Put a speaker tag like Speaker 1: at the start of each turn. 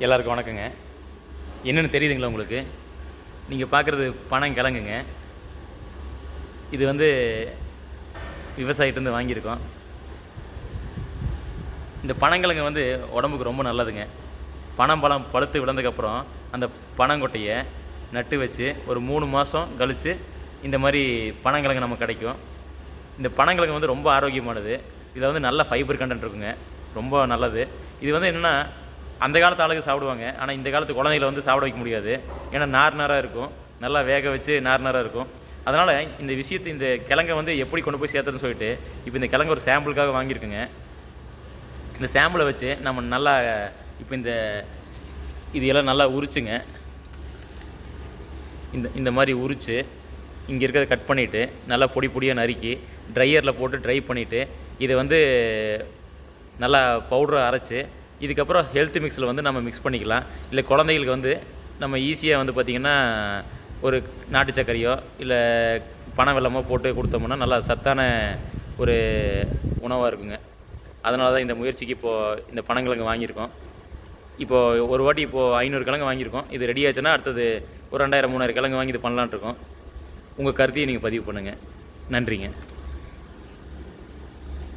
Speaker 1: எல்லாருக்கும் வணக்கங்க. என்னென்னு தெரியுதுங்களா உங்களுக்கு? நீங்கள் பார்க்குறது பனங்கிழங்குங்க. இது வந்து விவசாயிகிட்டேருந்து வாங்கியிருக்கோம். இந்த பனங்கிழங்கு வந்து உடம்புக்கு ரொம்ப நல்லதுங்க. பனம்பழம் பழுத்து விழுந்ததுக்கப்புறம் அந்த பனங்கொட்டையை நட்டு வச்சு ஒரு 3 மாதம் கழித்து இந்த மாதிரி பனங்கிழங்கு நமக்கு கிடைக்கும். இந்த பனங்கிழங்கு வந்து ரொம்ப ஆரோக்கியமானது. இதில் வந்து நல்ல ஃபைபர் கண்டென்ட் இருக்குங்க, ரொம்ப நல்லது. இது வந்து என்னென்னா, அந்த காலத்து ஆளுங்க சாப்பிடுவாங்க, ஆனால் இந்த காலத்து குழந்தைகளை வந்து சாப்பிட வைக்க முடியாது. ஏன்னா நாராக இருக்கும், நல்லா வேக வச்சு நாராக இருக்கும். அதனால் இந்த கிழங்கை வந்து எப்படி கொண்டு போய் சேர்த்துன்னு சொல்லிட்டு இப்போ இந்த கிழங்கு ஒரு சாம்பிளுக்காக வாங்கியிருக்குங்க. இந்த சாம்பிளை வச்சு நம்ம நல்லா இப்போ இது எல்லாம் நல்லா உரிச்சுங்க. இந்த மாதிரி உரித்து இங்கே இருக்கிறத கட் பண்ணிவிட்டு நல்லா பொடி பொடியாக நறுக்கி ட்ரையரில் போட்டு ட்ரை பண்ணிவிட்டு இதை வந்து நல்லா பவுடரை அரைச்சி இதுக்கப்புறம் ஹெல்த் மிக்ஸில் வந்து நம்ம மிக்ஸ் பண்ணிக்கலாம். இல்லை குழந்தைகளுக்கு வந்து நம்ம ஈஸியாக வந்து பார்த்திங்கன்னா ஒரு நாட்டு சர்க்கரையோ இல்லை பனை வெல்லமோ போட்டு கொடுத்தோம்னா நல்லா சத்தான ஒரு உணவாக இருக்குங்க. அதனால தான் இந்த முயற்சிக்கு இப்போது இந்த பனங்கிழங்கு வாங்கியிருக்கோம். இப்போது ஒரு வாட்டி 500 கிழங்கு வாங்கியிருக்கோம். இது ரெடி ஆச்சுன்னா அடுத்தது ஒரு 2000-3000 கிழங்கு வாங்கி இது பண்ணலான்ட்ருக்கோம். உங்கள் கருத்தையும் நீங்கள் பதிவு பண்ணுங்கள். நன்றிங்க.